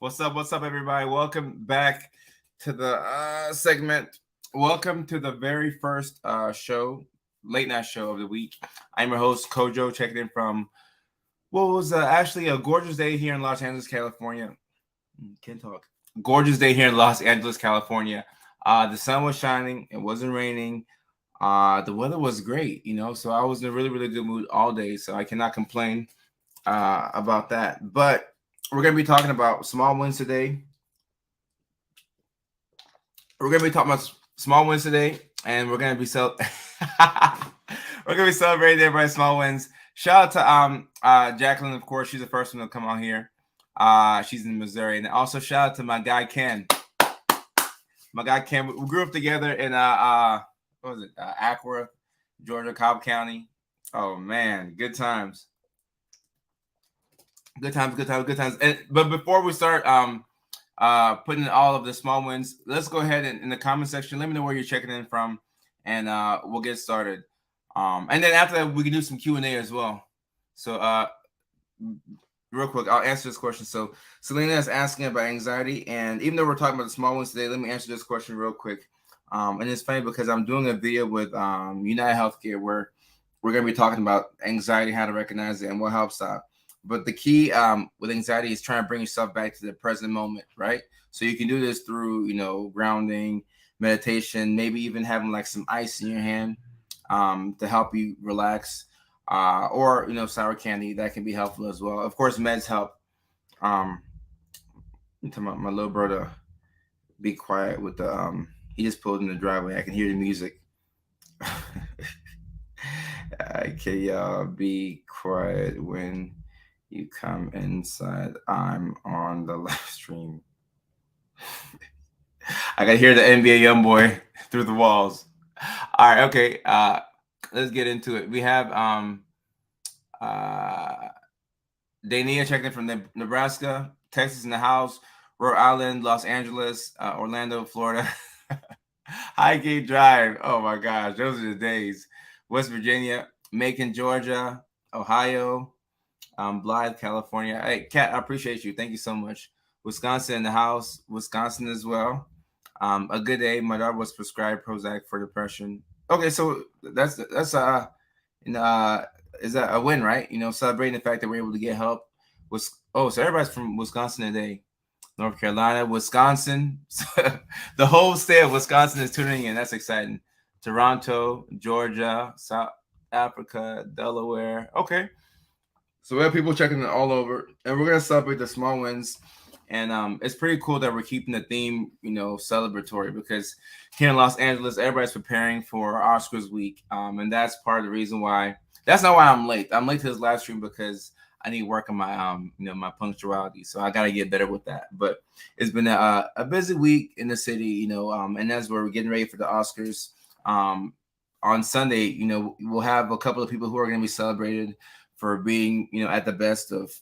What's up, everybody? Welcome back to the segment. Welcome to the very first show, late night show of the week. I'm your host, Kojo, checking in from what was actually a gorgeous day here in Los Angeles, California. Can't talk. Gorgeous day here in Los Angeles, California. The sun was shining. It wasn't raining. The weather was great, so I was in a really, really good mood all day. So I cannot complain about that. But we're going to be talking about small wins today. We're going to be talking about small wins today, and we're going to be we're going to be celebrating everybody's small wins. Shout out to Jacqueline, of course. She's the first one to come on here. She's in Missouri, and also shout out to my guy Ken. My guy Ken. We grew up together in what was it? Acworth, Georgia, Cobb County. Oh man, good times. Good times. But before we start putting in all of the small wins, let's go ahead and in the comment section, let me know where you're checking in from, and we'll get started. And then after that, we can do some Q&A as well. So real quick, I'll answer this question. So Selena is asking about anxiety, and even though we're talking about the small ones today, let me answer this question real quick. And it's funny because I'm doing a video with United Healthcare where we're going to be talking about anxiety, how to recognize it, and what helps out. But the key with anxiety is trying to bring yourself back to the present moment, right? So you can do this through, grounding, meditation, maybe even having like some ice in your hand to help you relax, or sour candy that can be helpful as well. Of course, meds help. I'm talking about my little brother. Be quiet with the he just pulled in the driveway. I can hear the music. Can y'all be quiet when you come inside? I'm on the live stream. I can hear the NBA YoungBoy through the walls. All right, okay. Let's get into it. We have Dania checking in from Nebraska, Texas in the house, Rhode Island, Los Angeles, Orlando, Florida. Highgate Drive. Oh my gosh, those are the days. West Virginia, Macon, Georgia, Ohio, Blythe, California. Hey, Kat, I appreciate you. Thank you so much. Wisconsin in the house, Wisconsin as well. A good day. My daughter was prescribed Prozac for depression. Okay, so that's is that a win, right? Celebrating the fact that we're able to get help. So everybody's from Wisconsin today. North Carolina, Wisconsin. The whole state of Wisconsin is tuning in. That's exciting. Toronto, Georgia, South Africa, Delaware. Okay. So we have people checking in all over, and we're going to celebrate the small wins. And it's pretty cool that we're keeping the theme, celebratory, because here in Los Angeles, everybody's preparing for Oscars week. And that's part of the reason why. That's not why I'm late. I'm late to this live stream because I need to work on my, my punctuality. So I got to get better with that. But it's been a busy week in the city, and that's where we're getting ready for the Oscars. On Sunday, we'll have a couple of people who are going to be celebrated for being, at the best of,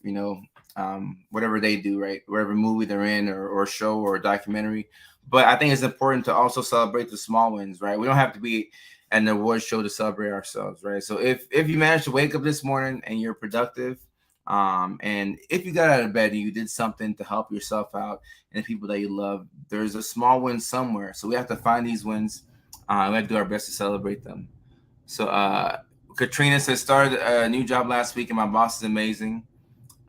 whatever they do, right? Whatever movie they're in or show or documentary. But I think it's important to also celebrate the small wins, right? We don't have to be at an award show to celebrate ourselves, right? So if you managed to wake up this morning and you're productive, and if you got out of bed and you did something to help yourself out and the people that you love, there's a small win somewhere. So we have to find these wins. We have to do our best to celebrate them. So Katrina says, started a new job last week and my boss is amazing.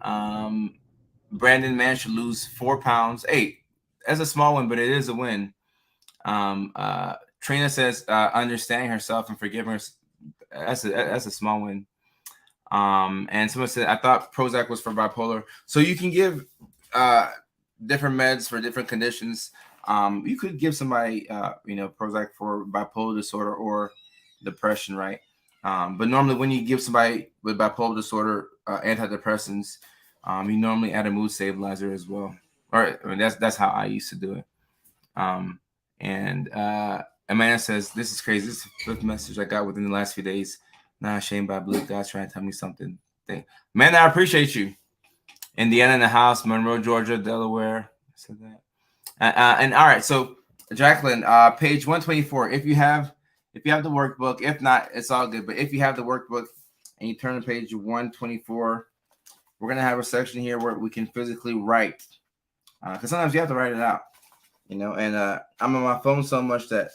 Brandon managed to lose 4 pounds. Hey, that's a small one, but it is a win. Trina says, understanding herself and forgiving her. That's a small win. And someone said, I thought Prozac was for bipolar. So you can give different meds for different conditions. You could give somebody, Prozac for bipolar disorder or depression, right? But normally when you give somebody with bipolar disorder antidepressants, you normally add a mood stabilizer as well. Or that's how I used to do it. And Amanda says, this is crazy. This is the fifth message I got within the last few days. Not ashamed by blue. God's trying to tell me something. Man, I appreciate you. Indiana in the house, Monroe, Georgia, Delaware. I said that. And all right, so Jacqueline, page 124. If you have the workbook, if not, it's all good. But if you have the workbook and you turn to page 124, we're gonna have a section here where we can physically write because sometimes you have to write it out, and I'm on my phone so much that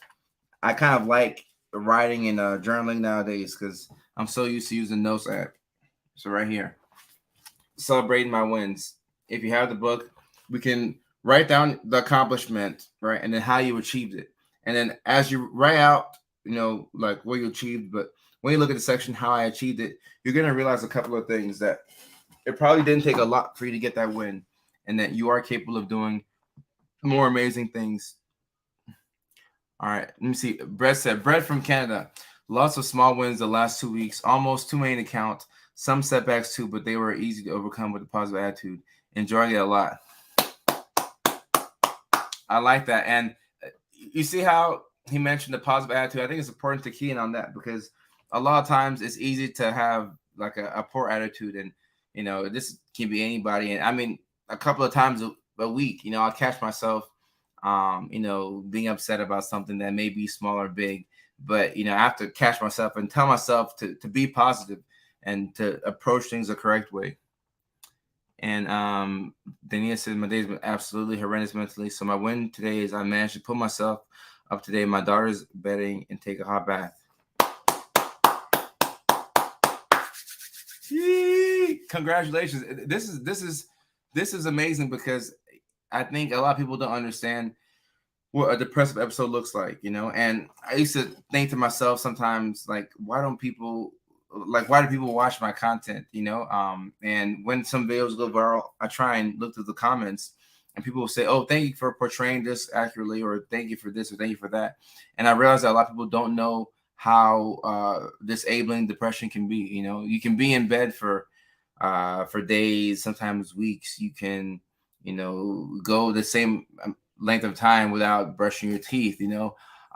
I kind of like writing and journaling nowadays because I'm so used to using Notes app. So right here, celebrating my wins. If you have the book, we can write down the accomplishment, right, and then how you achieved it. And then as you write out, like what you achieved, but when you look at the section how I achieved it, you're gonna realize a couple of things that it probably didn't take a lot for you to get that win, and that you are capable of doing more amazing things. All right, let me see. Brett said, Brett from Canada. Lots of small wins the last 2 weeks, almost 2 million to count. Some setbacks too, but they were easy to overcome with a positive attitude. Enjoying it a lot. I like that. And you see how he mentioned the positive attitude? I think it's important to key in on that because a lot of times it's easy to have like a poor attitude. And, this can be anybody. And I mean, a couple of times a week, I'll catch myself, being upset about something that may be small or big. But, I have to catch myself and tell myself to be positive and to approach things the correct way. And Dania says, my day's been absolutely horrendous mentally. So my win today is I managed to put myself up today. My daughter's bedding and take a hot bath. Yee! Congratulations. This is amazing because I think a lot of people don't understand what a depressive episode looks like, and I used to think to myself sometimes, like, why do people watch my content, and when some videos go viral, I try and look through the comments and people will say, oh, thank you for portraying this accurately, or thank you for this, or thank you for that. And I realize that a lot of people don't know how disabling depression can be. You can be in bed for days, sometimes weeks. You can, go the same length of time without brushing your teeth.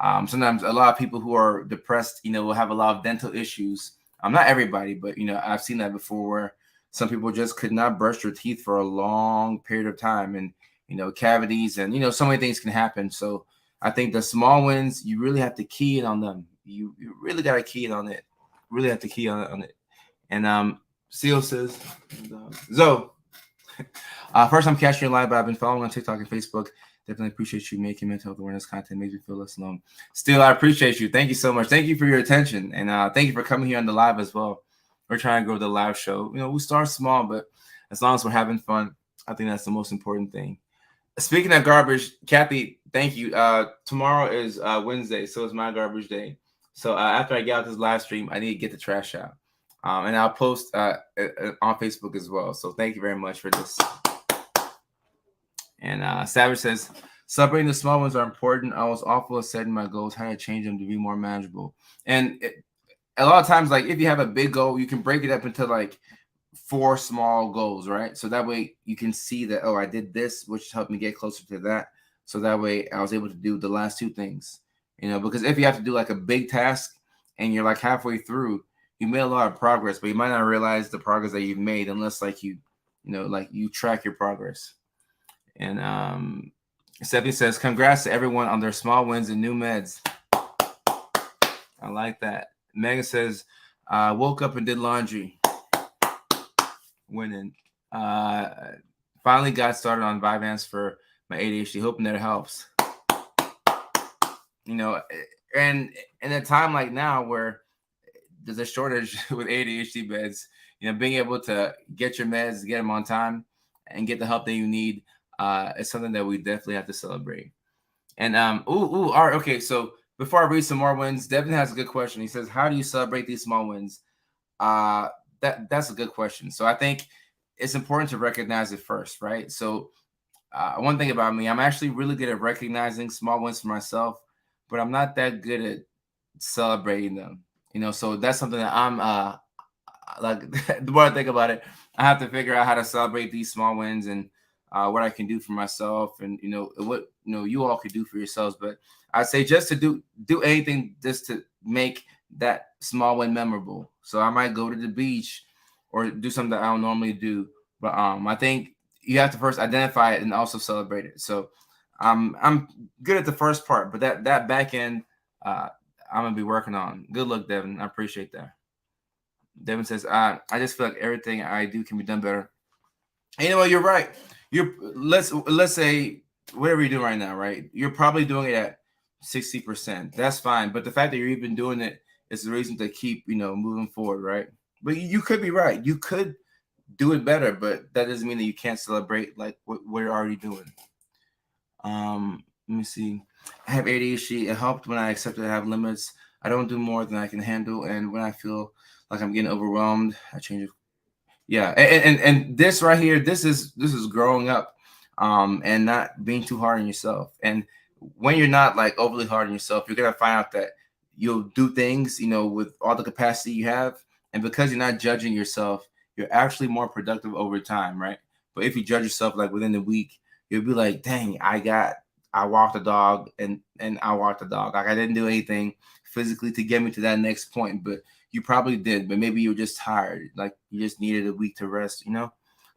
Sometimes a lot of people who are depressed, will have a lot of dental issues. Not everybody, but I've seen that before, where some people just could not brush their teeth for a long period of time, and cavities, and so many things can happen. So I think the small wins, you really have to key in on them. You really got to key in on it. Really have to key on it. And Seal says, Zoe, first I'm catching you live, but I've been following on TikTok and Facebook. Definitely appreciate you making mental health awareness content. Makes me feel less alone. Still, I appreciate you. Thank you so much. Thank you for your attention. And thank you for coming here on the live as well. We're trying to grow the live show. We start small, but as long as we're having fun, I think that's the most important thing. Speaking of garbage, Kathy, thank you. Tomorrow is Wednesday, so it's my garbage day. So after I get out this live stream, I need to get the trash out. And I'll post on Facebook as well. So thank you very much for this. And Savage says, celebrating the small ones are important. I was awful at setting my goals, how to change them to be more manageable. And a lot of times, like if you have a big goal, you can break it up into like 4 small goals, right? So that way you can see that, oh, I did this, which helped me get closer to that. So that way I was able to do the last 2 things, because if you have to do like a big task and you're like halfway through, you made a lot of progress, but you might not realize the progress that you've made unless like you track your progress. And Stephanie says, congrats to everyone on their small wins and new meds. I like that. Megan says, woke up and did laundry. Winning. Finally got started on Vyvanse for my ADHD, hoping that it helps. And in a time like now where there's a shortage with ADHD beds, being able to get your meds, get them on time, and get the help that you need is something that we definitely have to celebrate. And all right, okay. So before I read some more wins, Devin has a good question. He says, how do you celebrate these small wins? That's a good question. So I think it's important to recognize it first, right? So one thing about me, I'm actually really good at recognizing small wins for myself, but I'm not that good at celebrating them. So that's something that I'm like the more I think about it, I have to figure out how to celebrate these small wins and what I can do for myself, and what you all could do for yourselves. But I'd say just to do anything just to make that small win memorable. So I might go to the beach or do something that I don't normally do. But I think you have to first identify it and also celebrate it. So I'm good at the first part, but that back end I'm gonna be working on. Good luck, Devin. I appreciate that. Devin says, I just feel like everything I do can be done better. And you're right. you're let's say whatever you're doing right now, right? You're probably doing it at 60%. That's fine. But the fact that you're even doing it is the reason to keep, moving forward, right? But you could be right. You could do it better, but that doesn't mean that you can't celebrate like what we're already doing. Let me see. I have ADHD. It helped when I accepted I have limits. I don't do more than I can handle, and when I feel like I'm getting overwhelmed, I change it. Yeah, and this right here, this is growing up, and not being too hard on yourself. And when you're not like overly hard on yourself, you're gonna find out that you'll do things, with all the capacity you have, and because you're not judging yourself, you're actually more productive over time, right? But if you judge yourself like within the week, you'll be like, dang, I walked the dog and I walked the dog. Like I didn't do anything physically to get me to that next point, but you probably did, but maybe you were just tired. Like you just needed a week to rest.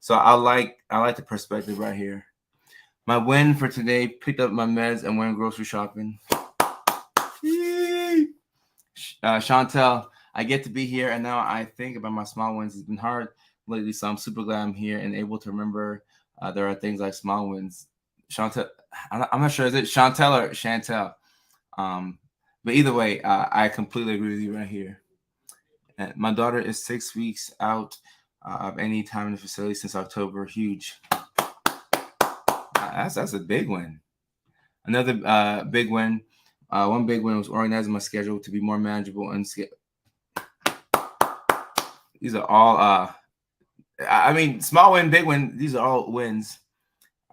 So I like the perspective right here. My win for today: picked up my meds and went grocery shopping. Yay! Chantel, I get to be here, and now I think about my small wins. It's been hard lately, so I'm super glad I'm here and able to remember there are things like small wins. Chantel, I'm not sure, is it Chantel or Chantel? Um, but either way, I completely agree with you right here. And my daughter is 6 weeks out of any time in the facility since October. Huge. That's a big win. Another big win. One big win was organizing my schedule to be more manageable and these are all I mean small win, big win, these are all wins.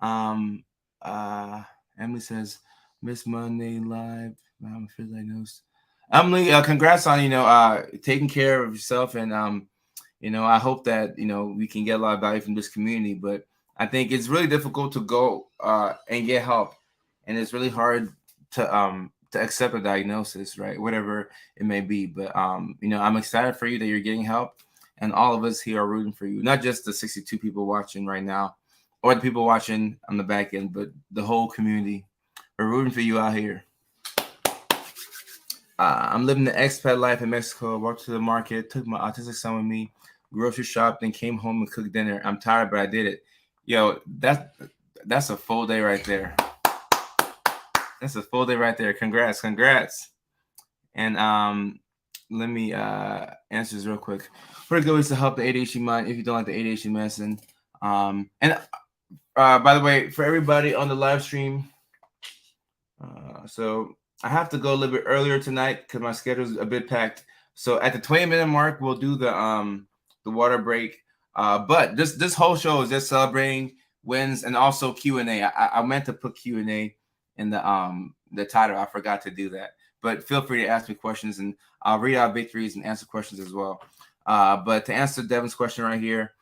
Um Emily says, Miss Monday live. I'm feel like knows. Emily, congrats on taking care of yourself, and I hope that we can get a lot of value from this community. But I think it's really difficult to go and get help, and it's really hard to accept a diagnosis, right? Whatever it may be. But I'm excited for you that you're getting help, and all of us here are rooting for you. Not just the 62 people watching right now, or the people watching on the back end, but the whole community. We're rooting for you out here. I'm living the expat life in Mexico. Walked to the market, took my autistic son with me, grocery shopped, then came home and cooked dinner. I'm tired, but I did it. Yo, that's a full day right there. That's a full day right there. Congrats. And let me answer this real quick. Pretty good ways to help the ADHD mind if you don't like the ADHD medicine. And by the way, for everybody on the live stream, so I have to go a little bit earlier tonight because my schedule is a bit packed. So at the 20-minute mark, we'll do the water break. But this whole show is just celebrating wins and also Q&A. I meant to put Q&A in the title. I forgot to do that. But feel free to ask me questions, and I'll read out victories and answer questions as well. But to answer Devin's question right here,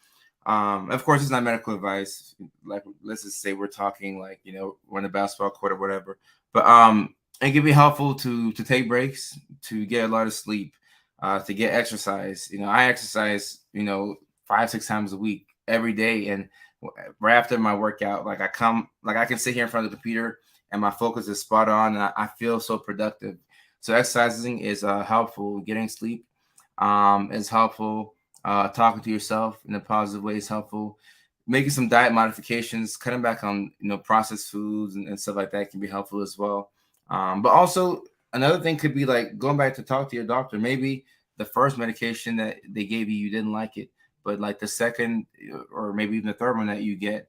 of course, it's not medical advice. Like, let's just say we're talking like, we're in a basketball court or whatever. But it can be helpful to take breaks, to get a lot of sleep, to get exercise. I exercise, 5-6 times a week, every day, and right after my workout, like I can sit here in front of the computer and my focus is spot on, and I feel so productive. So exercising is helpful. Getting sleep is helpful. Talking to yourself in a positive way is helpful. Making some diet modifications, cutting back on processed foods and stuff like that can be helpful as well. But also another thing could be like going back to talk to your doctor. Maybe the first medication that they gave you didn't like it, but like the second or maybe even the third one that you get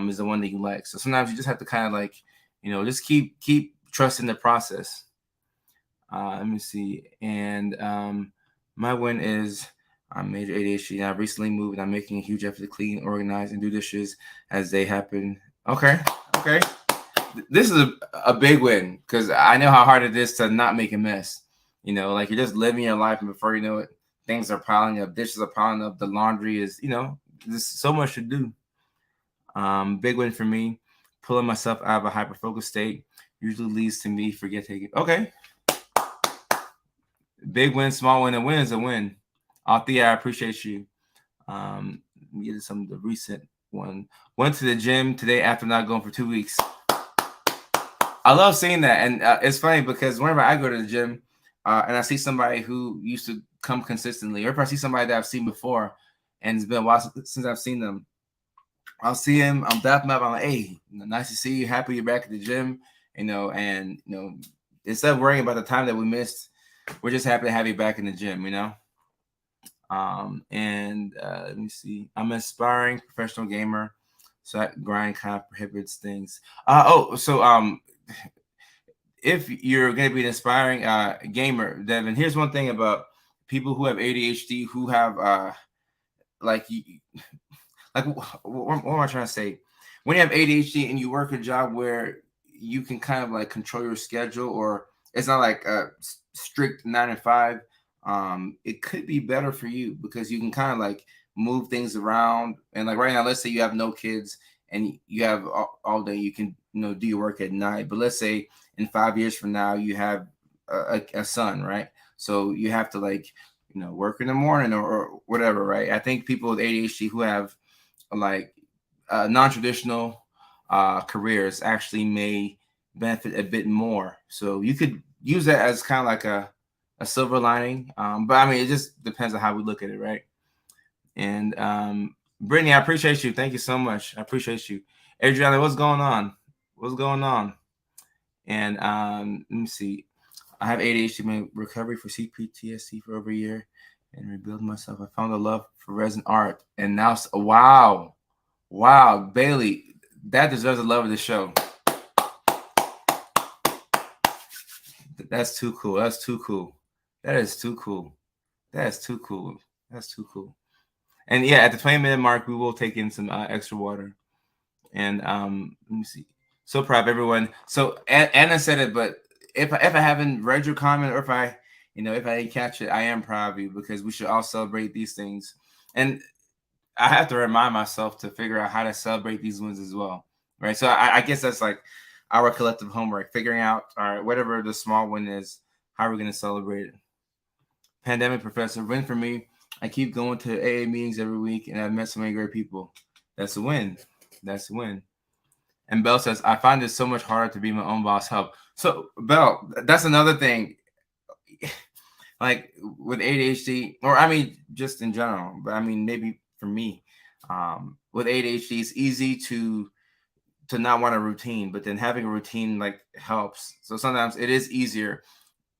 is the one that you like. So sometimes you just have to kind of like just keep trusting the process. Let me see. And my win is I'm major ADHD, and I recently moved, and I'm making a huge effort to clean, organize, and do dishes as they happen. Okay. This is a big win because I know how hard it is to not make a mess. Like you're just living your life, and before you know it, things are piling up, dishes are piling up, the laundry is, there's so much to do. Big win for me, pulling myself out of a hyper focus state usually leads to me forget taking. Okay. Big win, small win, a win is a win. Althea, I appreciate you. Let me get some of the recent one. Went to the gym today after not going for 2 weeks. I love seeing that, and it's funny because whenever I go to the gym and I see somebody who used to come consistently, or if I see somebody that I've seen before and it's been a while since I've seen them, I'll see him. I'm dapping him up. I'm like, hey, nice to see you. Happy you're back at the gym. And instead of worrying about the time that we missed, we're just happy to have you back in the gym. And let me see. I'm an aspiring professional gamer, so that grind kind of prohibits things. If you're going to be an aspiring gamer, Devin, here's one thing about people who have ADHD, who have like what am I trying to say? When you have ADHD and you work a job where you can kind of like control your schedule, or it's not like a strict 9 to 5, it could be better for you because you can kind of like move things around. And like right now, let's say you have no kids and you have all day, you can do your work at night. But let's say in 5 years from now, you have a son, right? So you have to like work in the morning or whatever, right? I think people with ADHD who have like non-traditional careers actually may benefit a bit more. So you could use that as kind of like a silver lining. But I mean, it just depends on how we look at it, right? And Brittany, I appreciate you. Thank you so much. I appreciate you. Adriana, what's going on? What's going on? And let me see. I have ADHD, my recovery for CPTSD for over a year and rebuild myself. I found a love for resin art. And now, wow, Bailey, that deserves the love of the show. That's too cool. That's too cool. That is too cool. That's too cool. That's too cool. And yeah, at the 20-minute mark, we will take in some extra water. And let me see. So proud of everyone. So Anna said it, but if I haven't read your comment, or if I didn't catch it, I am proud of you because we should all celebrate these things. And I have to remind myself to figure out how to celebrate these wins as well, right? So I guess that's like our collective homework, figuring out, all right, whatever the small win is, how are we going to celebrate it? Pandemic professor, win for me. I keep going to AA meetings every week, and I've met so many great people. That's a win. That's a win. And Bell says, I find it so much harder to be my own boss. Help. So Bell, that's another thing. Like with ADHD, or I mean, just in general, but I mean, maybe for me, with ADHD, it's easy to not want a routine, but then having a routine like helps. So sometimes it is easier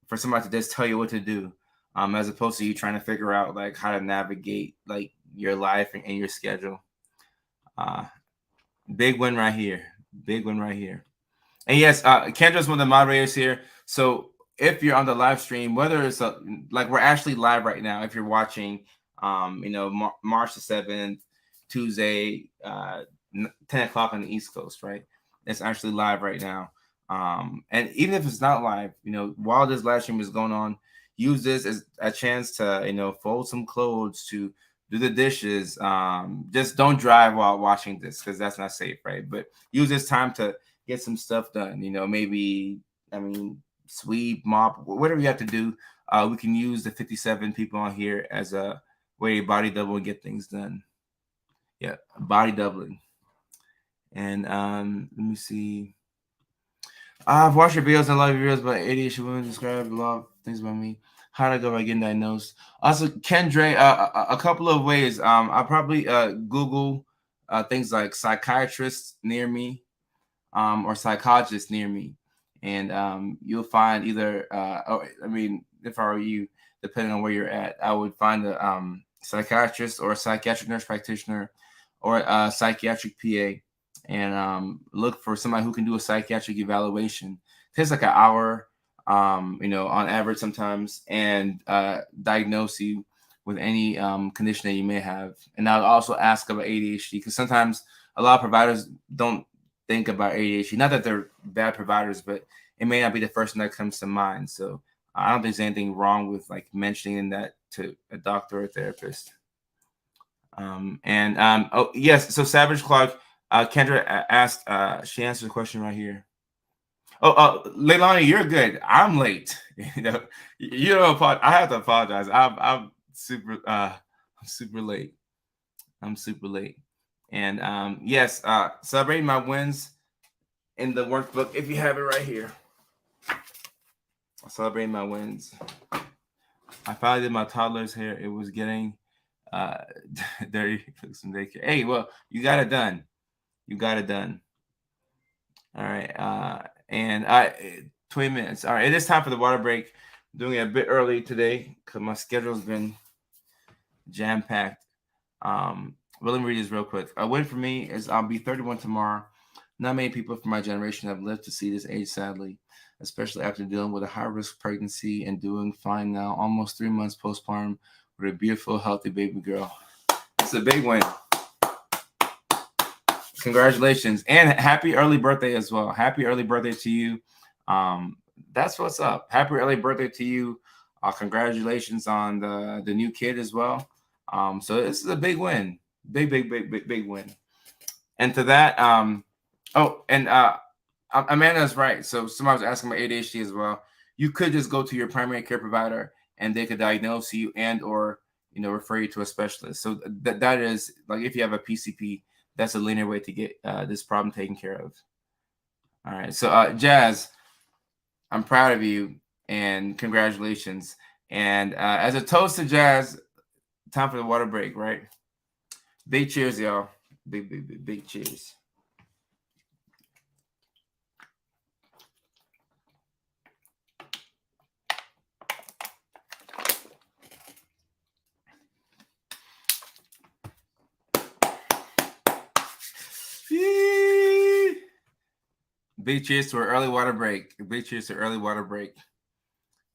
for somebody to just tell you what to do, as opposed to you trying to figure out like how to navigate like your life and your schedule. Big win right here. Big win right here. And yes, Kendra's one of the moderators here. So if you're on the live stream, whether it's like we're actually live right now, if you're watching, March the 7th, Tuesday, 10 o'clock on the East Coast, right? It's actually live right now. And even if it's not live, while this live stream is going on, use this as a chance to, fold some clothes, to do the dishes. Just don't drive while watching this because that's not safe, right? But use this time to get some stuff done. Maybe, sweep, mop, whatever you have to do. We can use the 57 people on here as a way to body double and get things done. Yeah, body doubling. And let me see. I've watched your videos and love your videos about ADHD women. Describe a lot of things about me. How to go about getting diagnosed. Also, Kendra, a couple of ways. I'll probably Google things like psychiatrists near me, or psychologists near me, and you'll find either. If I were you, depending on where you're at, I would find a psychiatrist or a psychiatric nurse practitioner or a psychiatric PA, and look for somebody who can do a psychiatric evaluation. It takes like an hour, on average sometimes, and diagnose you with any condition that you may have. And I'll also ask about ADHD because sometimes a lot of providers don't think about ADHD. Not that they're bad providers, but it may not be the first thing that comes to mind. So I don't think there's anything wrong with like mentioning that to a doctor or a therapist. Oh yes, so Savage Clark, Kendra asked, she answered the question right here. Oh, Leilani, you're good. I'm late. You know, I have to apologize. I'm super late. I'm super late. And yes, celebrating my wins in the workbook. If you have it right here, celebrating my wins. I finally did my toddler's hair. It was getting dirty from daycare. Hey, well, you got it done. You got it done. All right. And 20 minutes. All right. It is time for the water break. I'm doing it a bit early today because my schedule's been jam packed. Well, let me read this real quick. A win for me is I'll be 31 tomorrow. Not many people from my generation have lived to see this age, sadly, especially after dealing with a high risk pregnancy and doing fine now, almost 3 months postpartum with a beautiful, healthy baby girl. It's a big win. Congratulations and happy early birthday as well. Happy early birthday to you. That's what's up. Happy early birthday to you. Congratulations on the new kid as well. So this is a big win. Big win. And to that, Amanda's right. So somebody was asking about ADHD as well. You could just go to your primary care provider and they could diagnose you and or refer you to a specialist. So that is like if you have a PCP, that's a linear way to get this problem taken care of. All right. So Jazz, I'm proud of you and congratulations. And as a toast to Jazz, time for the water break, right? Big cheers, y'all. Big cheers. Big cheers to an early water break. Big cheers to early water break.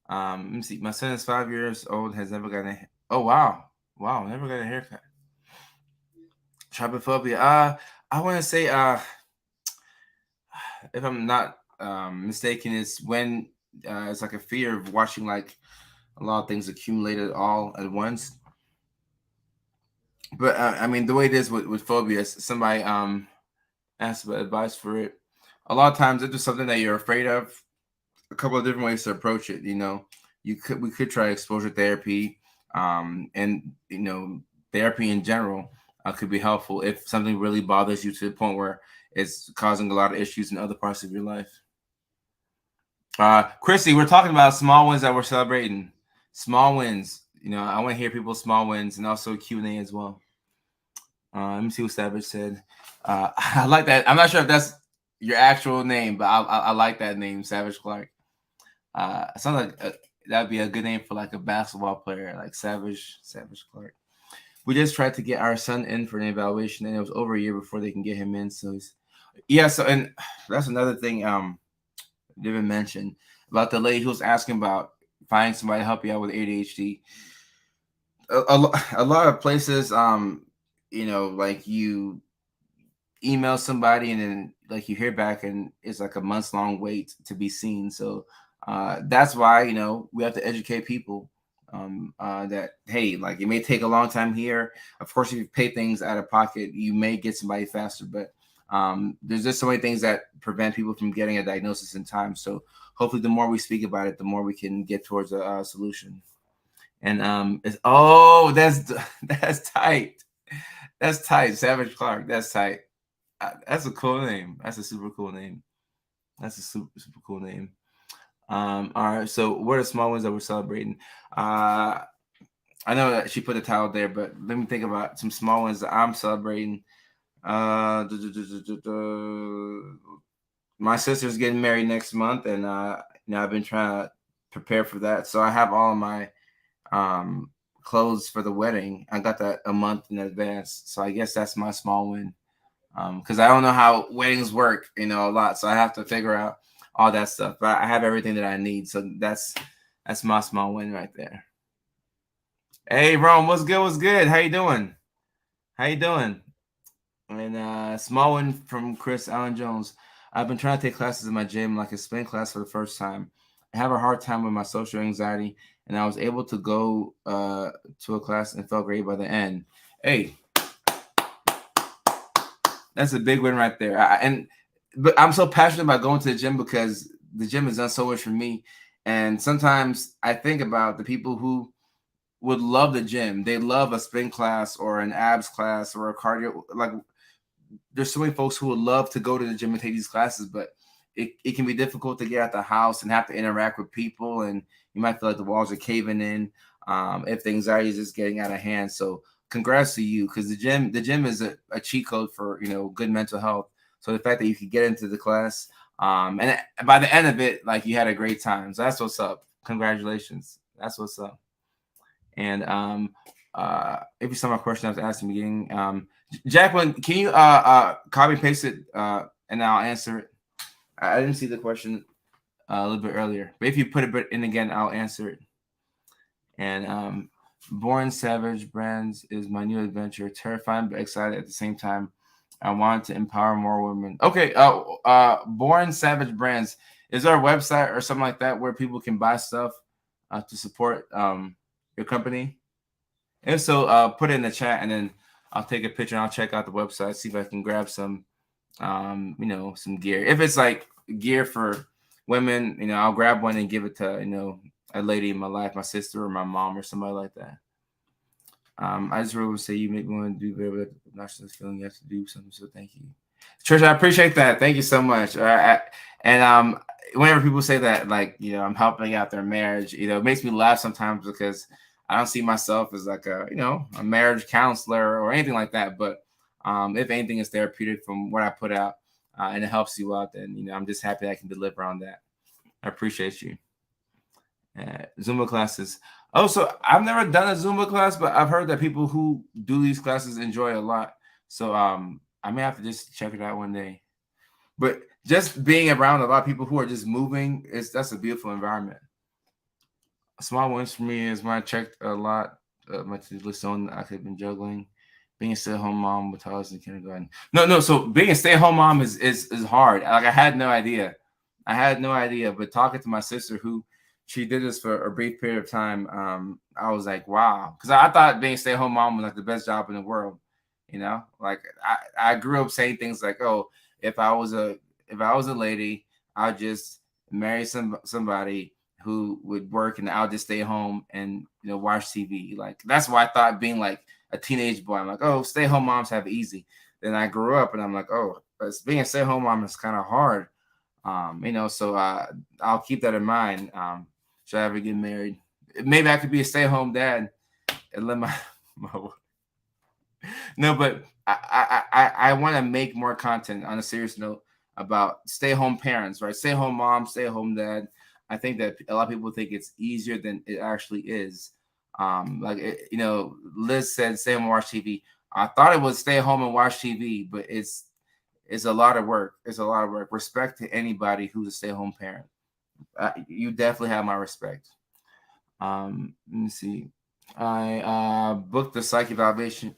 Let me see. My son is 5 years old, has never gotten a oh wow. Never got a haircut. Trypophobia. I wanna say if I'm not mistaken, it's when it's like a fear of watching like a lot of things accumulated all at once. But I mean the way it is with phobias, somebody asked about advice for it. A lot of times it's just something that you're afraid of. A couple of different ways to approach it. We could try exposure therapy, and therapy in general could be helpful if something really bothers you to the point where it's causing a lot of issues in other parts of your life. Chrissy, we're talking about small wins that we're celebrating. Small wins. I want to hear people's small wins and also Q&A as well. Let me see what Savage said. I like that. I'm not sure if that's your actual name, but I like that name, Savage Clark. It sounds like that'd be a good name for like a basketball player, like Savage Clark. We just tried to get our son in for an evaluation, and it was over a year before they can get him in. So and that's another thing Devin mentioned about the lady who was asking about finding somebody to help you out with ADHD. A lot of places, like you email somebody and then like you hear back and it's like a months long wait to be seen. So that's why we have to educate people that hey, like it may take a long time here. Of course, if you pay things out of pocket, you may get somebody faster, but there's just so many things that prevent people from getting a diagnosis in time. So hopefully the more we speak about it, the more we can get towards a solution. And that's tight. That's tight. Savage Clark. That's tight. That's a cool name. That's a super cool name. That's a super cool name. All right. So what are the small ones that we're celebrating? I know that she put a title there, but let me think about some small ones that I'm celebrating. My sister's getting married next month, and I've been trying to prepare for that. So I have all of my clothes for the wedding. I got that a month in advance. So I guess that's my small win. Because I don't know how weddings work, a lot. So I have to figure out all that stuff. But I have everything that I need. So that's my small win right there. Hey, Rome, what's good? What's good? How you doing? And small one from Chris Allen Jones. I've been trying to take classes in my gym, like a spin class for the first time. I have a hard time with my social anxiety, and I was able to go to a class and felt great by the end. Hey, that's a big win right there. But I'm so passionate about going to the gym because the gym has done so much for me. And sometimes I think about the people who would love the gym. They love a spin class or an abs class or a cardio. Like there's so many folks who would love to go to the gym and take these classes, but it can be difficult to get out the house and have to interact with people. And you might feel like the walls are caving in if the anxiety is just getting out of hand. So congrats to you, because the gym is a cheat code for good mental health. So the fact that you could get into the class, and by the end of it, like, you had a great time. So that's what's up. Congratulations. That's what's up. And if you saw my question I was asking in the beginning, Jacqueline, can you copy paste it and I'll answer it. I didn't see the question a little bit earlier, but if you put it in again, I'll answer it. And Born Savage Brands is my new adventure. Terrifying but excited at the same time. I want to empower more women. Okay, Born Savage Brands, is there a website or something like that where people can buy stuff to support your company? If so, put it in the chat, and then I'll take a picture and I'll check out the website, see if I can grab some some gear. If it's like gear for women, I'll grab one and give it to a lady in my life, my sister or my mom or somebody like that. I just really would say you make me want to do better with obnoxious feeling you have to do something. So thank you, Trish. I appreciate that. Thank you so much. And whenever people say that, like, I'm helping out their marriage, it makes me laugh sometimes, because I don't see myself as like a marriage counselor or anything like that. But if anything is therapeutic from what I put out, and it helps you out, then I'm just happy I can deliver on that. I appreciate you. Zumba classes. Oh, so I've never done a Zumba class, but I've heard that people who do these classes enjoy a lot. So I may have to just check it out one day. But just being around a lot of people who are just moving, that's a beautiful environment. Small wins for me is when I checked a lot my to-do list on. I could have been juggling being a stay-at-home mom with Talis in kindergarten. No. So being a stay-at-home mom is hard. Like, I had no idea. But talking to my sister, who she did this for a brief period of time, I was like, wow. Because I thought being a stay-at-home mom was like the best job in the world. Like, I grew up saying things like, oh, if I was a lady, I'd just marry somebody who would work, and I'll just stay home and watch TV. Like, that's why I thought, being like a teenage boy, I'm like, oh, stay-at-home moms have it easy. Then I grew up and I'm like, oh, but being a stay-at-home mom is kind of hard. So I'll keep that in mind. Should I ever get married? Maybe I could be a stay-at-home dad and let my no, but I want to make more content on a serious note about stay-at-home parents, right? Stay-at-home mom, stay-at-home dad. I think that a lot of people think it's easier than it actually is. Liz said stay home and watch TV. I thought it was stay home and watch TV, but it's a lot of work. It's a lot of work. Respect to anybody who's a stay-at-home parent. You definitely have my respect. Let me see. I booked the psych evaluation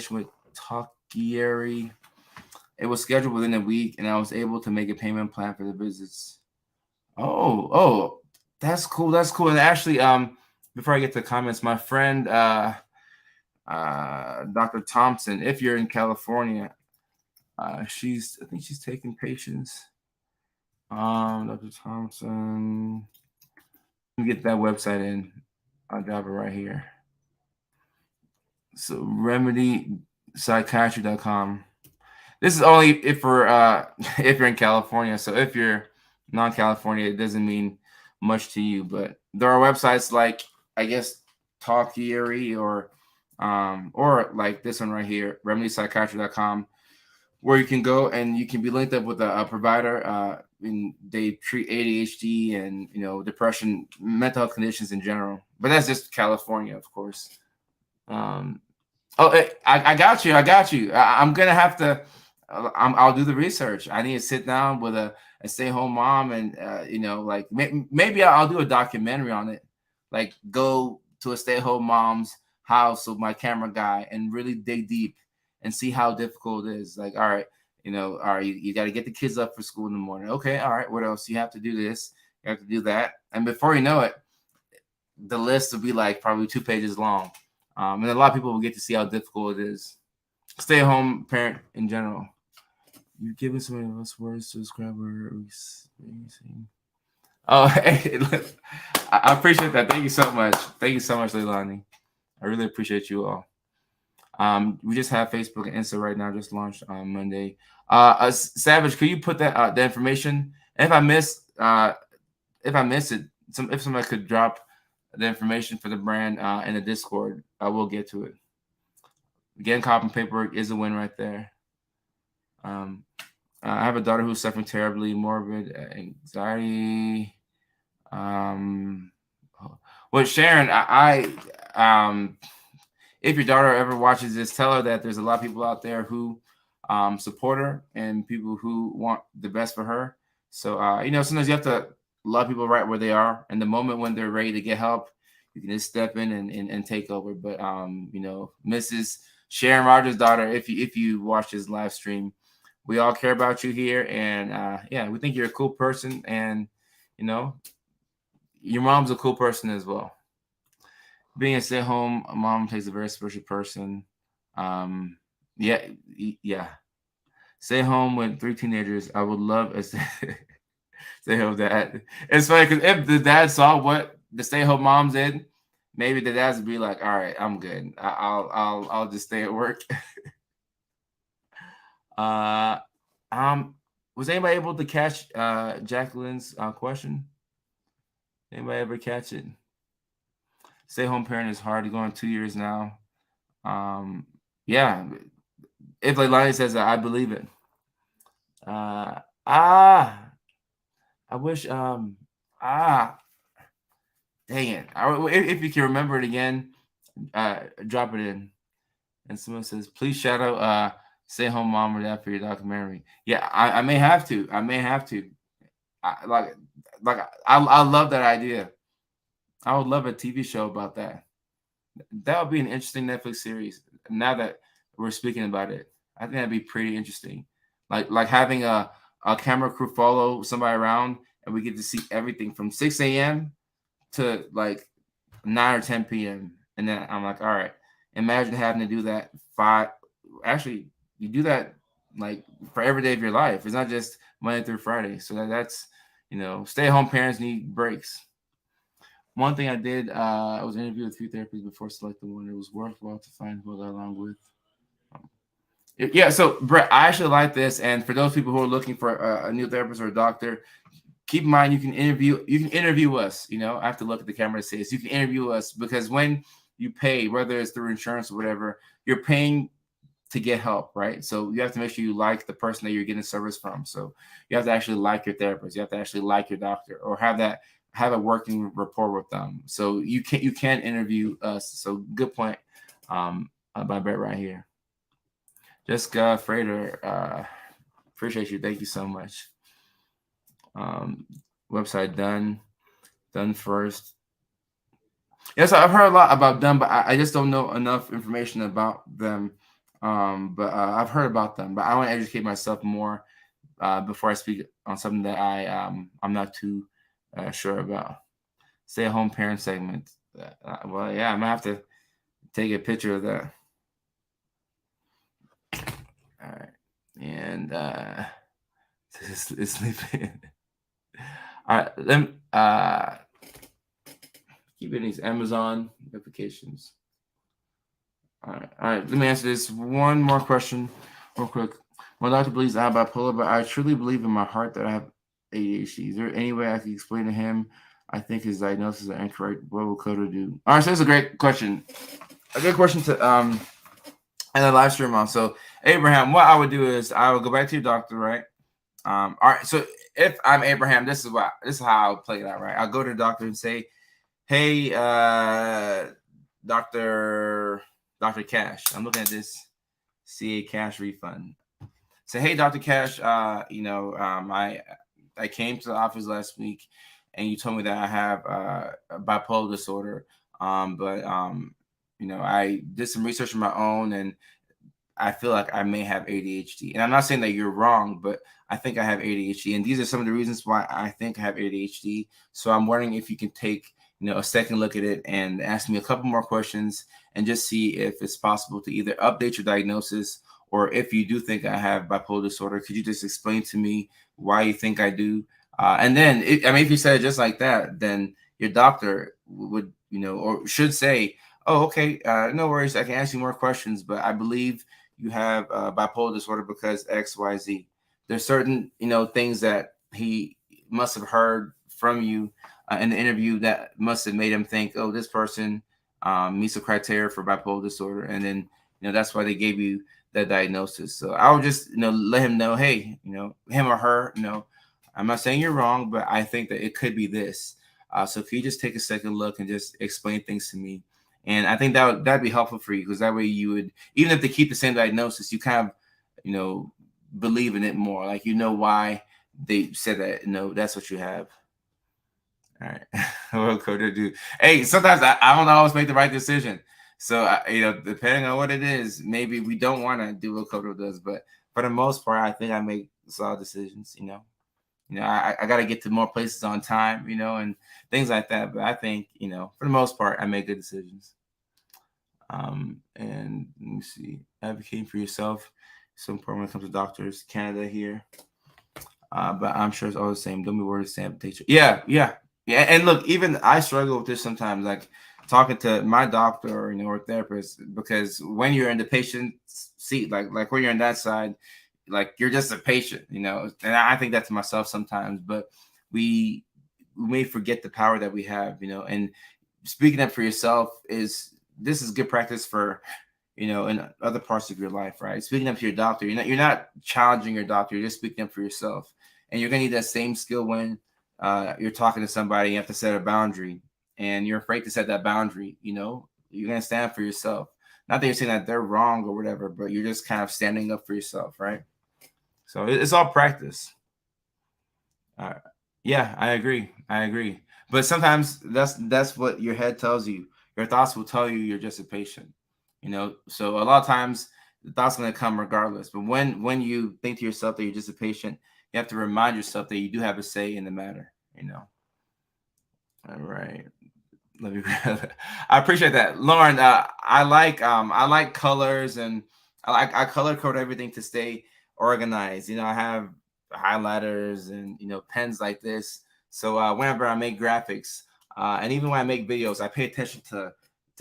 with Takieri. It was scheduled within a week, and I was able to make a payment plan for the visits. Oh, that's cool. That's cool. And actually, before I get to comments, my friend Dr. Thompson, if you're in California, I think she's taking patients. Dr. Thompson, let me get that website in. I'll drop it right here. So remedypsychiatry.com. This is only if you're if you're in California. So if you're non-California, it doesn't mean much to you. But there are websites like, I guess, Talkieri or like this one right here, remedypsychiatry.com, where you can go and you can be linked up with a provider. And they treat ADHD and depression, mental health conditions in general. But that's just California, of course. I got you. I'm gonna have to. I'll do the research. I need to sit down with a stay-home mom, and like maybe I'll do a documentary on it. Like, go to a stay-at-home mom's house with my camera guy and really dig deep and see how difficult it is. Like, all right, you got to get the kids up for school in the morning. Okay, all right, what else? You have to do this. You have to do that, and before you know it, the list will be like probably 2 pages long. And a lot of people will get to see how difficult it is. Stay-at-home parent in general. You're giving somebody else words to describe her. Oh, hey, I appreciate that. Thank you so much. Thank you so much, Leilani. I really appreciate you all. We just have Facebook and Insta right now. Just launched on Monday. Savage, could you put that the information? And if I miss it, if somebody could drop the information for the brand in the Discord, I will get to it. Getting caught in paperwork is a win right there. I have a daughter who's suffering terribly morbid anxiety. Well, Sharon, if your daughter ever watches this, tell her that there's a lot of people out there who support her and people who want the best for her. So, sometimes you have to love people right where they are. And the moment when they're ready to get help, you can just step in and take over. But, Mrs. Sharon Rogers' daughter, if you watch this live stream, we all care about you here. And, we think you're a cool person. And, your mom's a cool person as well. Being a stay-at-home mom takes a very special person. Yeah. Stay home with 3 teenagers. I would love a stay-home dad. It's funny because if the dad saw what the stay-home moms did, maybe the dads would be like, "All right, I'm good. I'll just stay at work." Was anybody able to catch Jacqueline's question? Anybody ever catch it? Stay-home parent is hard. Going 2 years now. Yeah. If Leilani says that, I believe it. I wish. Dang it. If you can remember it again, drop it in. And someone says, please shout out Stay Home Mom or Dad for your documentary. Yeah, I may have to. I love that idea. I would love a TV show about that. That would be an interesting Netflix series. Now that we're speaking about it, I think that'd be pretty interesting. Like having a camera crew follow somebody around, and we get to see everything from 6 a.m. to like 9 or 10 p.m. And then I'm like, all right, imagine having to do that actually, you do that like for every day of your life. It's not just Monday through Friday. So that's stay-at-home parents need breaks. One thing I did, I was interviewed with a few therapists before selecting one. It was worthwhile to find who I got along with. Yeah, so Brett, I actually like this. And for those people who are looking for a new therapist or a doctor, keep in mind you can interview us. I have to look at the camera to say this. You can interview us because when you pay, whether it's through insurance or whatever, you're paying to get help, right? So you have to make sure you like the person that you're getting service from. So you have to actually like your therapist. You have to actually like your doctor or have a working rapport with them. So you can interview us. So good point by Brett right here. Jessica Frater, appreciate you. Thank you so much. Website done first. Yes, I've heard a lot about them, but I just don't know enough information about them. But I've heard about them, but I want to educate myself more before I speak on something that I'm not too sure about. Stay-at-home parent segment. Well, yeah, I'm gonna have to take a picture of that. All right, and it's sleeping. All right, let me keep getting these Amazon notifications. All right. Let me answer this one more question real quick. My doctor believes I have bipolar, but I truly believe in my heart that I have ADHD. Is there any way I can explain to him? I think his diagnosis is incorrect. What will Coda do? All right, so that's a great question. A good question to and a live stream on. So Abraham, what I would do is I would go back to your doctor, right? All right. So if I'm Abraham, this is how I would play it out, right? I'll go to the doctor and say, hey, Dr. Cash, I'm looking at this CA cash refund. Say, hey, Dr. Cash, I came to the office last week and you told me that I have bipolar disorder. But I did some research on my own and I feel like I may have ADHD. And I'm not saying that you're wrong, but I think I have ADHD. And these are some of the reasons why I think I have ADHD. So I'm wondering if you can take a second look at it and ask me a couple more questions and just see if it's possible to either update your diagnosis or if you do think I have bipolar disorder, could you just explain to me why you think I do? And then, if you said it just like that, then your doctor would, or should say, oh, okay, no worries. I can ask you more questions, but I believe you have bipolar disorder because X, Y, Z. There's certain, things that he must have heard from you in the interview that must have made him think, oh, this person meets the criteria for bipolar disorder. And then that's why they gave you that diagnosis. So I would just, let him know, hey, him or her, I'm not saying you're wrong, but I think that it could be this. So if you just take a second look and just explain things to me, and I think that'd be helpful for you, because that way you would, even if they keep the same diagnosis, you kind of, believe in it more. Like, why they said that. That's what you have. All right. Well, cool to do. Hey, sometimes I don't always make the right decision. So, depending on what it is, maybe we don't want to do what Kodo does. But for the most part, I think I make solid decisions. I got to get to more places on time, and things like that. But I think, for the most part, I make good decisions. And let me see, advocating for yourself. So important when it comes to doctors. Canada here. But I'm sure it's all the same. Don't be worried, Sam. Yeah. And look, even I struggle with this sometimes, like talking to my doctor, or therapist, because when you're in the patient seat, like when you're on that side, like you're just a patient, and I think that to myself sometimes. But we may forget the power that we have, and speaking up for yourself is good practice for, in other parts of your life, right? Speaking up to your doctor, you're not challenging your doctor, you're just speaking up for yourself. And you're gonna need that same skill when you're talking to somebody. You have to set a boundary, and you're afraid to set that boundary. You're gonna stand for yourself. Not that you're saying that they're wrong or whatever, but you're just kind of standing up for yourself, right? So it's all practice. Yeah, I agree. But sometimes that's what your head tells you. Your thoughts will tell you you're just a patient. So a lot of times the thoughts are going to come regardless. But when you think to yourself that you're just a patient, you have to remind yourself that you do have a say in the matter. All right. Let me. I appreciate that, Lauren. I like colors, and I color code everything to stay organized. I have highlighters and pens like this. So whenever I make graphics, and even when I make videos, I pay attention to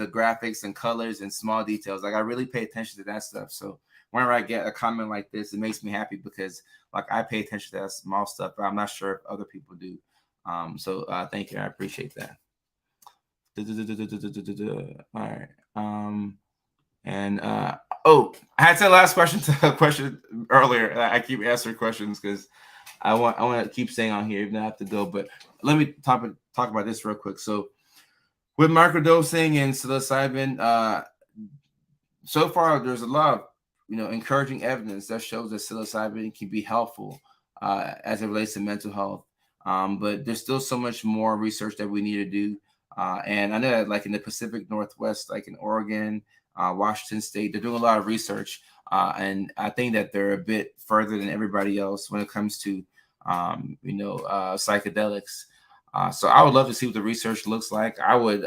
graphics and colors and small details. Like, I really pay attention to that stuff. So whenever I get a comment like this, it makes me happy, because like I pay attention to that small stuff, but I'm not sure if other people do. So thank you. I appreciate that. All right. And I had to last question to a question earlier. I keep answering questions because I want to keep staying on here, even though I have to go. But let me talk about this real quick. So with microdosing and psilocybin, so far there's a lot of encouraging evidence that shows that psilocybin can be helpful as it relates to mental health. But there's still so much more research that we need to do. And I know that, like in the Pacific Northwest, like in Oregon, Washington State, they're doing a lot of research. And I think that they're a bit further than everybody else when it comes to, psychedelics. So I would love to see what the research looks like. I would,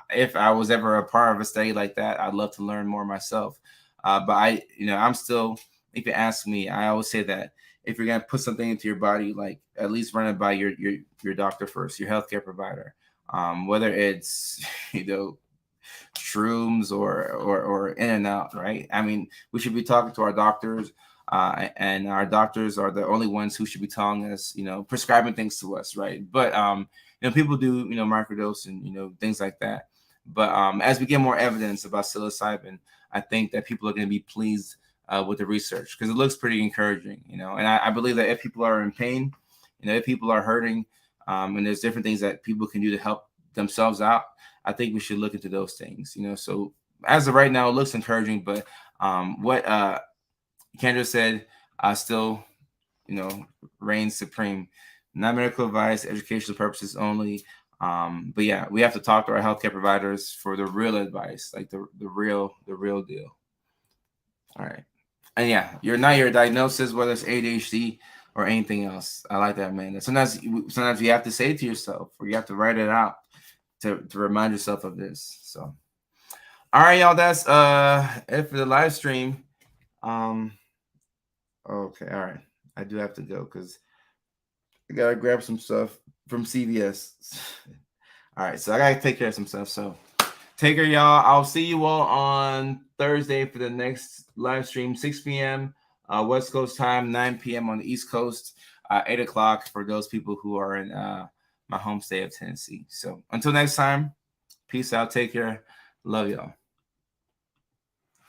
if I was ever a part of a study like that, I'd love to learn more myself. But I'm still, if you ask me, I always say that if you're going to put something into your body, like at least run it by your doctor first, your healthcare provider. Whether it's shrooms or in and out, right? I mean, we should be talking to our doctors, and our doctors are the only ones who should be telling us, prescribing things to us, right? But people do microdose and things like that. But as we get more evidence about psilocybin, I think that people are going to be pleased with the research, because it looks pretty encouraging, and I believe that if people are in pain, if people are hurting, and there's different things that people can do to help themselves out, I think we should look into those things. So as of right now, it looks encouraging, but what Kendra said still reigns supreme. Not medical advice, educational purposes only. But yeah, we have to talk to our healthcare providers for the real advice, like the real deal. All right. And yeah, your diagnosis, whether it's ADHD or anything else. I like that, man. Sometimes you have to say it to yourself, or you have to write it out to remind yourself of this. So, all right, y'all. That's it for the live stream. Okay, all right. I do have to go because I gotta grab some stuff from CVS. All right, so I gotta take care of some stuff. So take care, y'all. I'll see you all on Thursday for the next live stream, 6 p.m. West Coast time, 9 p.m. on the East Coast, 8 o'clock for those people who are in my home state of Tennessee. So until next time, peace out. Take care. Love y'all.